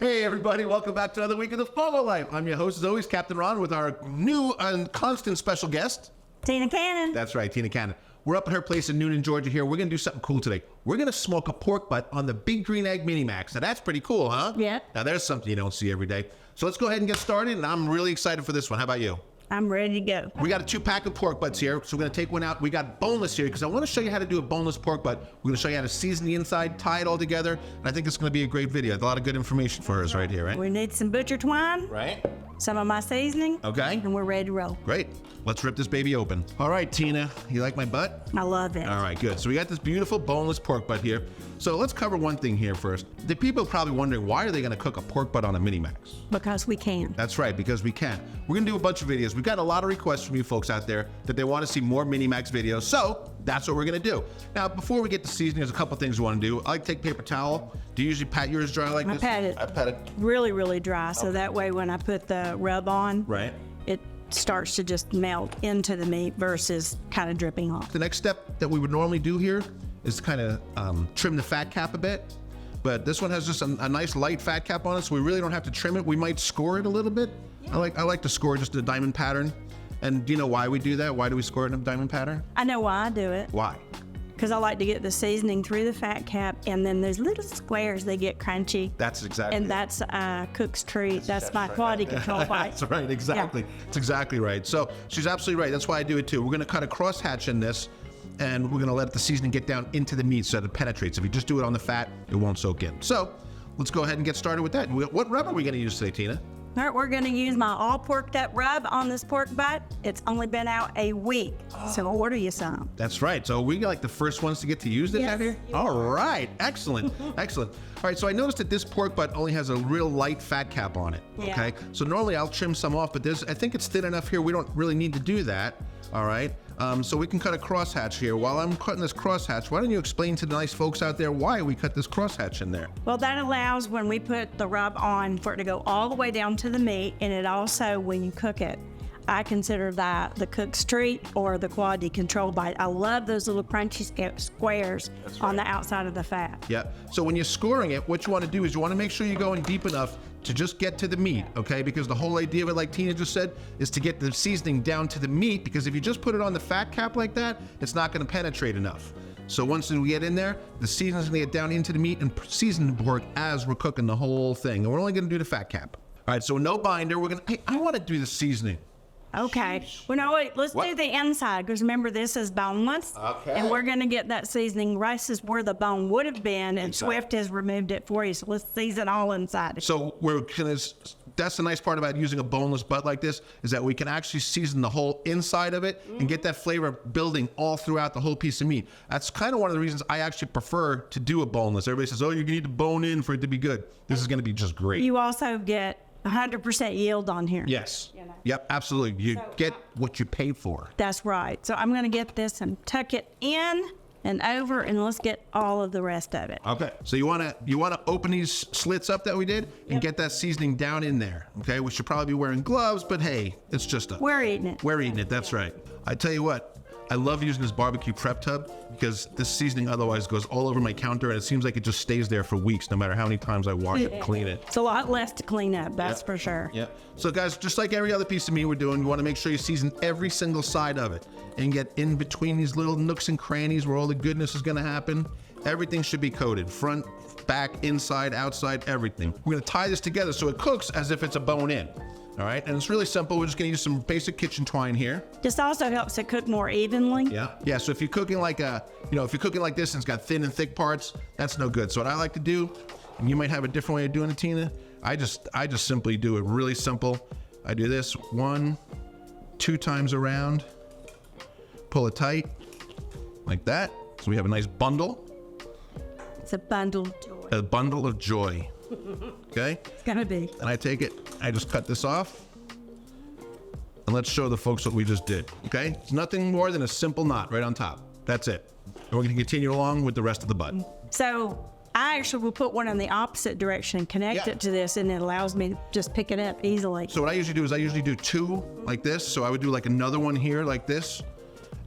Hey everybody, welcome back to another week of the FOGO Life. I'm your host as always, Captain Ron, with our new and constant special guest, Tina Cannon. That's right, Tina Cannon. We're up at her place in Noonan, Georgia here. We're gonna do something cool today. We're gonna smoke a pork butt on the Big Green Egg MiniMax. Now that's pretty cool, huh? Yeah. Now there's something you don't see every day. So let's go ahead and get started, and I'm really excited for this one. How about you? I'm ready to go. We got a 2-pack of pork butts here, so we're gonna take one out. We got boneless here, because I wanna show you how to do a boneless pork butt. We're gonna show you how to season the inside, tie it all together, and I think it's gonna be a great video. A lot of good information for us right here, right? We need some butcher twine, Right? some of my seasoning, Okay. and we're ready to roll. Great. Let's rip this baby open. All right, Tina, you like my butt? I love it. All right, good. So we got this beautiful boneless pork butt here. So let's cover one thing here first. The people are probably wondering, why are they gonna cook a pork butt on a MiniMax? Because we can. That's right, because we can. We're gonna do a bunch of videos. We've got a lot of requests from you folks out there that they wanna see more MiniMax videos, so that's what we're gonna do. Now, before we get to seasoning, there's a couple things we wanna do. I like to take paper towel. Do you usually pat yours dry like this? I pat it really, really dry, so that way when I put the rub on, Right. it starts to just melt into the meat versus kind of dripping off. The next step that we would normally do here is to kind of trim the fat cap a bit. But this one has just a nice light fat cap on it, so we really don't have to trim it. We might score it a little bit. Yeah. I like to score just a diamond pattern. And do you know why we do that? Why do we score it in a diamond pattern? I know why I do it. Why? Because I like to get the seasoning through the fat cap, and then those little squares, they get crunchy. That's exactly And that's cook's treat. That's my quality control bite. That's right, exactly. Yeah. It's exactly right. So she's absolutely right. That's why I do it too. We're gonna cut a crosshatch in this, and we're gonna let the seasoning get down into the meat so that it penetrates. If you just do it on the fat, it won't soak in. So let's go ahead and get started with that. What rub are we gonna use today, Tina? All right, we're gonna use my all porked up rub on this pork butt. It's only been out a week, so order you some. That's right. So we like the first ones to get to use this Yes. out here? All right, excellent, excellent. All right, so I noticed that this pork butt only has a real light fat cap on it, Yeah. okay? So normally I'll trim some off, but I think it's thin enough here, we don't really need to do that, all right? So we can cut a crosshatch here. While I'm cutting this crosshatch, why don't you explain to the nice folks out there why we cut this crosshatch in there? Well, that allows when we put the rub on for it to go all the way down to the meat, and it also, when you cook it, I consider that the cook's treat or the quality control bite. I love those little crunchy squares on the outside of the fat. Yeah, so when you're scoring it, what you want to do is you want to make sure you're going deep enough to just get to the meat, okay? Because the whole idea of it, like Tina just said, is to get the seasoning down to the meat, because if you just put it on the fat cap like that, it's not going to penetrate enough. So once we get in there, the seasoning's going to get down into the meat and season the pork as we're cooking the whole thing. And we're only going to do the fat cap. All right, so no binder. We're going to, hey, I want to do the seasoning. Okay. Well, no, wait. Let's do the inside, because remember, this is boneless. Okay. And we're going to get that seasoning right as where the bone would have been, and Swift has removed it for you. So let's season all inside. So that's the nice part about using a boneless butt like this, is that we can actually season the whole inside of it and get that flavor building all throughout the whole piece of meat. That's kind of one of the reasons I actually prefer to do a boneless. Everybody says, oh, you need to bone in for it to be good. This is going to be just great. You also get 100% yield on here. Yes. Yep, absolutely. You get what you pay for. That's right. So I'm going to get this and tuck it in and over, and let's get all of the rest of it. Okay. So you want to open these slits up that we did and get that seasoning down in there. Okay. We should probably be wearing gloves, but hey, it's just we're eating it. We're eating it. That's right. I tell you what, I love using this barbecue prep tub, because this seasoning otherwise goes all over my counter, and it seems like it just stays there for weeks, no matter how many times I wash it and clean it. It's a lot less to clean up, that's for sure. Yeah. So guys, just like every other piece of meat we're doing, you want to make sure you season every single side of it and get in between these little nooks and crannies where all the goodness is going to happen. Everything should be coated, front, back, inside, outside, everything. We're going to tie this together so it cooks as if it's a bone in. All right, and it's really simple. We're just gonna use some basic kitchen twine here. This also helps it cook more evenly. Yeah. So if you're cooking like if you're cooking like this and it's got thin and thick parts, that's no good. So what I like to do, and you might have a different way of doing it, Tina. I just simply do it really simple. I do this 1, 2 times around, pull it tight, like that. So we have a nice bundle. It's a bundle of joy. A bundle of joy. Okay? It's gonna be. And I take it, I just cut this off. And let's show the folks what we just did. Okay? It's nothing more than a simple knot right on top. That's it. And we're gonna continue along with the rest of the butt. So I actually will put one in the opposite direction and connect it to this, and it allows me to just pick it up easily. So what I usually do is I usually do 2 like this. So I would do like another one here like this.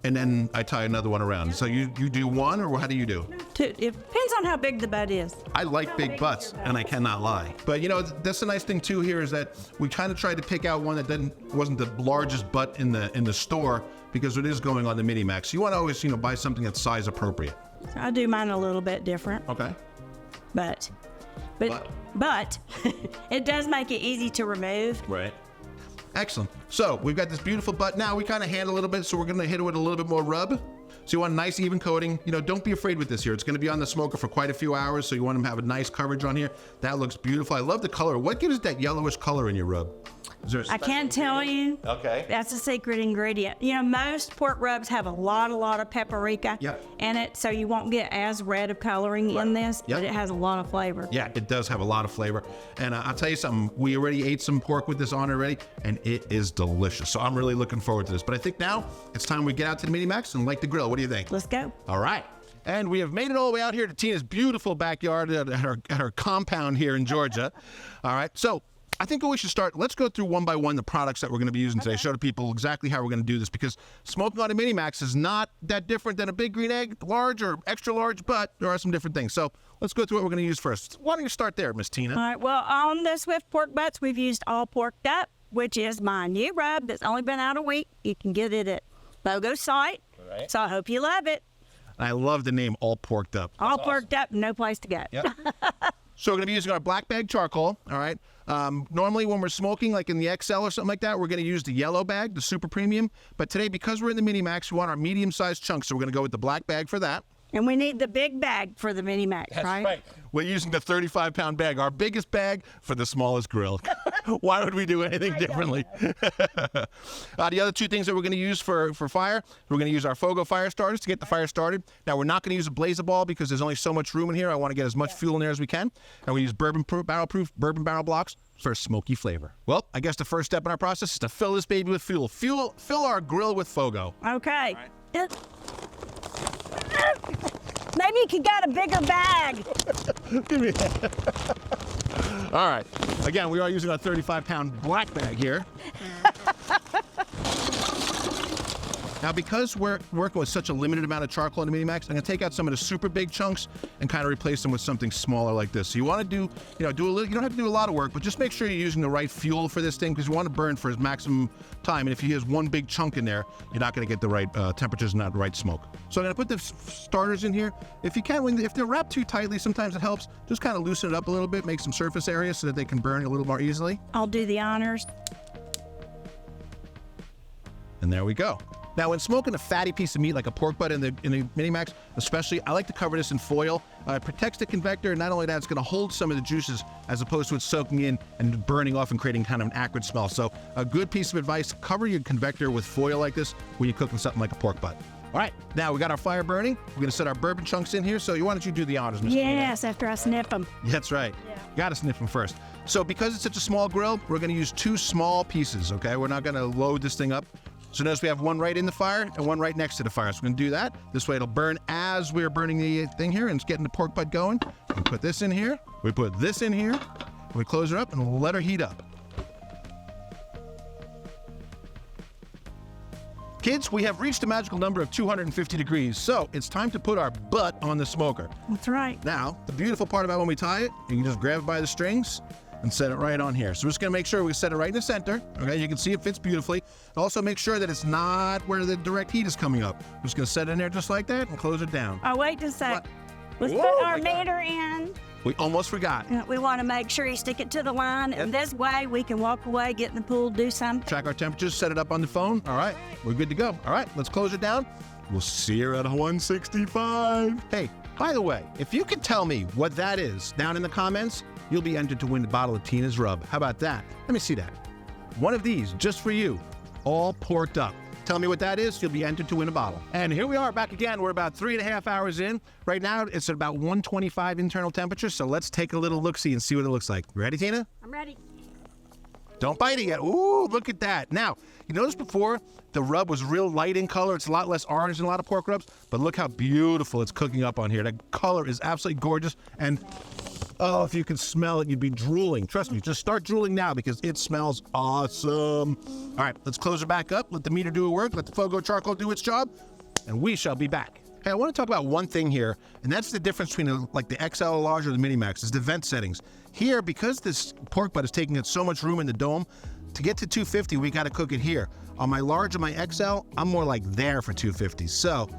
And then I tie another one around. So you do 1, or how do you do? It depends on on how big the butt is. I like big butts, and I cannot lie. But you know, that's the nice thing too here is that we kind of tried to pick out one that wasn't the largest butt in the store because it is going on the MiniMax. You want to always, you know, buy something that's size appropriate. So I do mine a little bit different. Okay. But it does make it easy to remove. Right. Excellent. So we've got this beautiful butt. Now we kind of handle a little bit, so we're going to hit it with a little bit more rub. So you want a nice even coating. You know, don't be afraid with this here. It's going to be on the smoker for quite a few hours, so you want to have a nice coverage on here. That looks beautiful. I love the color. What gives it that yellowish color in your rub? I can't tell you. Okay. That's a secret ingredient. You know, most pork rubs have a lot of paprika in it, so you won't get as red of coloring in this, but it has a lot of flavor. Yeah, it does have a lot of flavor. And I'll tell you something, we already ate some pork with this on already, and it is delicious. So I'm really looking forward to this. But I think now it's time we get out to the MiniMax and light the grill. What do you think? Let's go. All right. And we have made it all the way out here to Tina's beautiful backyard at her compound here in Georgia. All right. So I think we should start. Let's go through one by one the products that we're going to be using today. Show the people exactly how we're going to do this, because smoking on a MiniMax is not that different than a big green egg, large or extra large, but there are some different things. So let's go through what we're going to use first. Why don't you start there, Miss Tina? All right. Well, on the Swift pork butts, we've used all porked up, which is my new rub that's only been out a week. You can get it at FOGO site. All right. So I hope you love it. I love the name All Porked Up. All porked up, no place to go. Yep. So we're going to be using our black bag charcoal, all right? Normally when we're smoking, like in the XL or something like that, we're going to use the yellow bag, the super premium. But today, because we're in the MiniMax, we want our medium-sized chunks, so we're going to go with the black bag for that. And we need the big bag for the MiniMax, That's right. We're using the 35-pound bag, our biggest bag for the smallest grill. Why would we do anything differently? The other two things that we're going to use for fire, we're going to use our FOGO fire starters to get the fire started. Now, we're not going to use a blaze-a-ball because there's only so much room in here. I want to get as much fuel in there as we can. And we use bourbon barrel blocks for a smoky flavor. Well, I guess the first step in our process is to fill this baby with fuel. Fill our grill with FOGO. Okay. Maybe you could get a bigger bag. Give me that. All right. Again, we are using our 35-pound black bag here. Now, because we're working with such a limited amount of charcoal in the MiniMax, I'm going to take out some of the super big chunks and kind of replace them with something smaller like this. So you want to do a little, you don't have to do a lot of work, but just make sure you're using the right fuel for this thing, because you want to burn for its maximum time. And if you use one big chunk in there, you're not going to get the right temperatures and not the right smoke. So I'm going to put the starters in here. If you can, if they're wrapped too tightly, sometimes it helps. Just kind of loosen it up a little bit, make some surface areas so that they can burn a little more easily. I'll do the honors. And there we go. Now, when smoking a fatty piece of meat like a pork butt in the MiniMax, especially, I like to cover this in foil. It protects the convector, and not only that, it's going to hold some of the juices as opposed to it soaking in and burning off and creating kind of an acrid smell. So a good piece of advice, cover your convector with foil like this when you're cooking something like a pork butt. All right, now we got our fire burning. We're going to set our bourbon chunks in here. So why don't you do the honors, Miss Tina? Yes, after I snip them. That's right. Yeah. You got to snip them first. So because it's such a small grill, we're going to use 2 small pieces, okay? We're not going to load this thing up. So notice we have one right in the fire and one right next to the fire. So we're going to do that. This way it'll burn as we're burning the thing here, and it's getting the pork butt going. We put this in here. We put this in here. We close her up and we'll let her heat up. Kids, we have reached a magical number of 250 degrees, so it's time to put our butt on the smoker. That's right. Now, the beautiful part about when we tie it, you can just grab it by the strings and set it right on here. So we're just gonna make sure we set it right in the center. Okay, you can see it fits beautifully. Also make sure that it's not where the direct heat is coming up. We're just gonna set it in there just like that and close it down. Oh, wait a sec. Let's Whoa, put our meter in. We almost forgot. We want to make sure you stick it to the line, and this way we can walk away, get in the pool, do something. Track our temperatures, set it up on the phone. All right, we're good to go. All right, let's close it down. We'll see her at 165. Hey, by the way, if you could tell me what that is down in the comments, you'll be entered to win a bottle of Tina's Rub. How about that? Let me see that. One of these just for you, all porked up. Tell me what that is, you'll be entered to win a bottle. And here we are back again. We're about 3.5 hours in. Right now, it's at about 125 internal temperature, so let's take a little look-see and see what it looks like. Ready, Tina? I'm ready. Don't bite it yet. Ooh, look at that. Now, you noticed before the rub was real light in color. It's a lot less orange than a lot of pork rubs, but look how beautiful it's cooking up on here. The color is absolutely gorgeous, and oh, if you could smell it, you'd be drooling. Trust me, just start drooling now because it smells awesome. All right, let's close it back up. Let the meter do its work. Let the FOGO charcoal do its job, and we shall be back. Hey, I want to talk about one thing here, and that's the difference between like the XL or large or the MiniMax, is the vent settings. Here, because this pork butt is taking up so much room in the dome, to get to 250, we got to cook it here. On my large and my XL, I'm more like there for 250. So,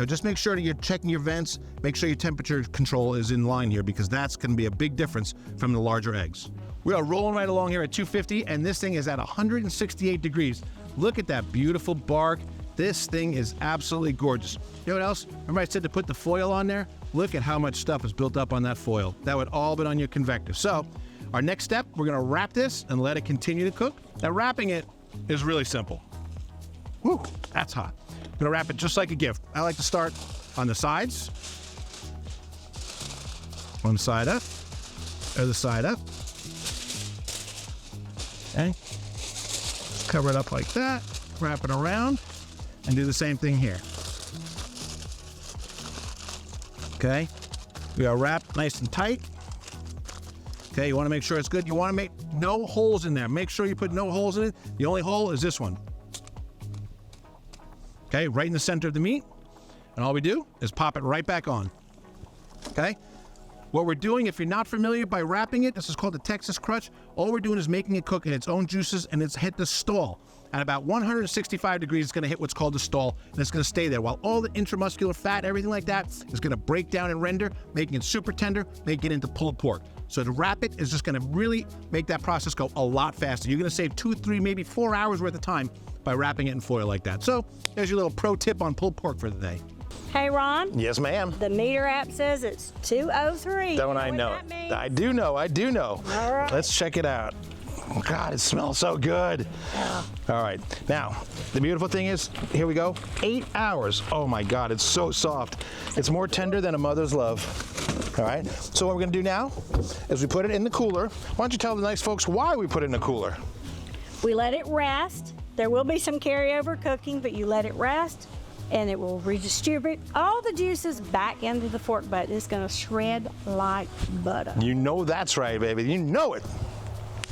just make sure that you're checking your vents, make sure your temperature control is in line here, because that's going to be a big difference from the larger eggs. We are rolling right along here at 250, and this thing is at 168 degrees. Look at that beautiful bark. This thing is absolutely gorgeous. You know what else? Remember I said to put the foil on there? Look at how much stuff is built up on that foil. That would all been on your convector. So our next step, we're gonna wrap this and let it continue to cook. Now wrapping it is really simple. Woo, that's hot. I'm gonna wrap it just like a gift. I like to start on the sides. One side up, other side up. Okay. Cover it up like that, wrap it around, and do the same thing here. Okay, we are wrapped nice and tight. Okay, you want to make sure it's good. You want to make no holes in there. Make sure you put no holes in it. The only hole is this one. Okay, right in the center of the meat. And all we do is pop it right back on. Okay, what we're doing, if you're not familiar by wrapping it, this is called the Texas crutch. All we're doing is making it cook in its own juices, and it's hit the stall. At about 165 degrees, it's going to hit what's called the stall, and it's going to stay there while all the intramuscular fat, everything like that, is going to break down and render, making it super tender, making it into pulled pork. So to wrap it is just going to really make that process go a lot faster. You're going to save 2, 3, maybe 4 hours worth of time by wrapping it in foil like that. So there's your little pro tip on pulled pork for the day. Hey, Ron. Yes, ma'am. The meter app says it's 203. Don't I know it? I do know. All right. Let's check it out. Oh, God, it smells so good. Yeah. All right. Now, the beautiful thing is, here we go. 8 hours. Oh, my God, it's so soft. It's more tender than a mother's love. All right. So what we're going to do now is we put it in the cooler. Why don't you tell the nice folks why we put it in the cooler? We let it rest. There will be some carryover cooking, but you let it rest, and it will redistribute all the juices back into the fork butt. It's going to shred like butter. You know that's right, baby. You know it.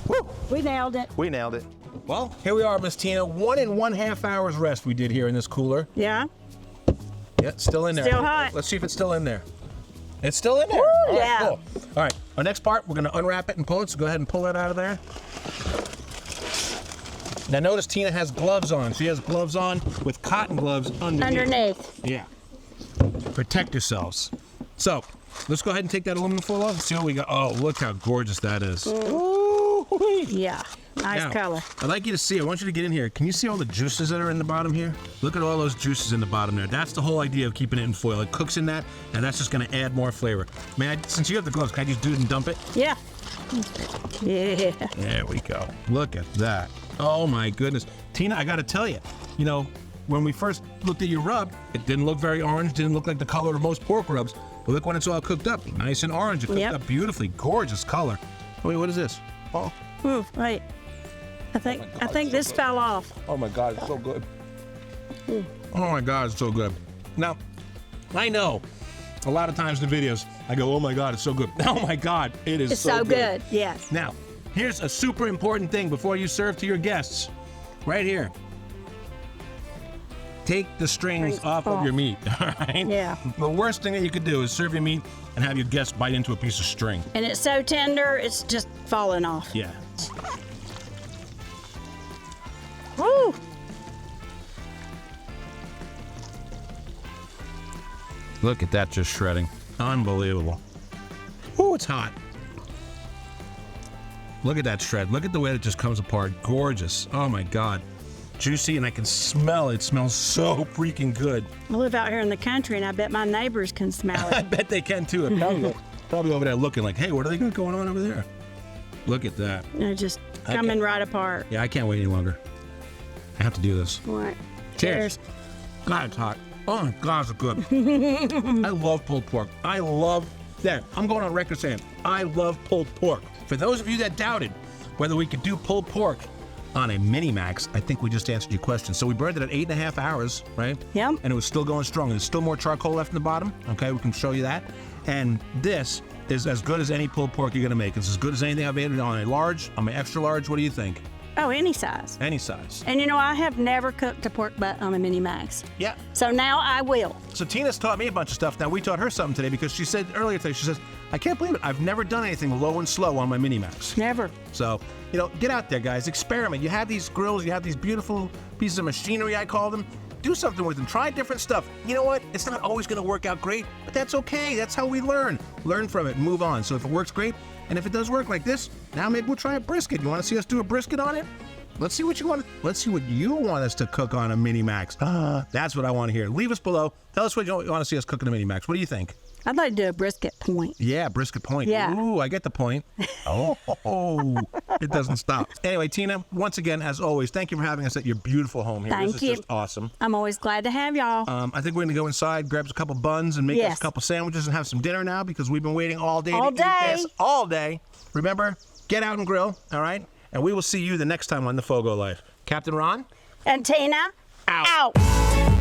Woo! We nailed it. We nailed it. Well, here we are, Miss Tina. 1 1/2 hours rest we did here in this cooler. Yeah. Yeah, it's still in there. Still hot. Let's see if it's still in there. It's still in there. Woo, All right, yeah. cool. All right, our next part, we're going to unwrap it and pull it. So go ahead and pull that out of there. Now notice Tina has gloves on. She has gloves on with cotton gloves underneath. Yeah. Protect yourselves. So let's go ahead and take that aluminum foil off and see what we got. Oh, look how gorgeous that is. Ooh-wee. Yeah. Nice Now, color. I'd like you to see, I want you to get in here. Can you see all the juices that are in the bottom here? Look at all those juices in the bottom there. That's the whole idea of keeping it in foil. It cooks in that, and that's just going to add more flavor. Man, since you have the gloves, can I just do it and dump it? Yeah. Yeah. There we go. Look at that. Oh my goodness. Tina, I got to tell you, when we first looked at your rub, it didn't look very orange, didn't look like the color of most pork rubs. But look when it's all cooked up. Nice and orange. It cooked up beautifully. Gorgeous color. Wait, what is this? Oh. Ooh, wait. I think this fell off. Oh my God, it's so good. Oh my God, it's so good. Now, I know a lot of times in the videos, I go, oh my God, it's so good. Oh my God, it's so good. Yes. Now, here's a super important thing before you serve to your guests. Right here. Take the strings off of your meat, all right? Yeah. The worst thing that you could do is serve your meat and have your guests bite into a piece of string. And it's so tender, it's just falling off. Yeah. Woo! Look at that just shredding. Unbelievable. Ooh, it's hot. Look at that shred. Look at the way it just comes apart. Gorgeous. Oh my God. Juicy, and I can smell it. It smells so freaking good. I live out here in the country, and I bet my neighbors can smell I it. bet they can too. Probably over there looking like, hey, what are they got going on over there? Look at that. They're just coming right apart. Yeah, I can't wait any longer. I have to do this. All right. Cheers. God, it's hot. Oh my God, it's good. I love pulled pork. I'm going on record saying, I love pulled pork. For those of you that doubted whether we could do pulled pork on a MiniMax, I think we just answered your question. So we burned it at 8 1/2 hours, right? Yep. And it was still going strong. There's still more charcoal left in the bottom. Okay, we can show you that. And this is as good as any pulled pork you're gonna make. It's as good as anything I've made on a large, on my extra large. What do you think? Oh, any size. Any size. And you know, I have never cooked a pork butt on a MiniMax. Yeah. So now I will. So Tina's taught me a bunch of stuff. Now we taught her something today because she said earlier today, she says, I can't believe it. I've never done anything low and slow on my MiniMax. Never. So, you know, get out there, guys. Experiment. You have these grills. You have these beautiful pieces of machinery, I call them. Do something with them. Try different stuff. You know what? It's not always going to work out great, but that's okay. That's how we learn. Learn from it and move on. So if it works, great. And if it does work like this, now maybe we'll try a brisket. You want to see us do a brisket on it? Let's see what you want. Let's see what you want us to cook on a MiniMax. That's what I want to hear. Leave us below. Tell us what you want to see us cook on a MiniMax. What do you think? I'd like to do a brisket point. Yeah, brisket point. Yeah. Ooh, I get the point. Oh, it doesn't stop. Anyway, Tina, once again, as always, thank you for having us at your beautiful home here. Thank This you. is just awesome. I'm always glad to have y'all. I think we're going to go inside, grab us a couple buns, and make us Yes. a couple sandwiches and have some dinner now because we've been waiting all day All to day. eat this. All day. Remember, get out and grill, all right? And we will see you the next time on the FOGO Life. Captain Ron? And Tina, Out. out.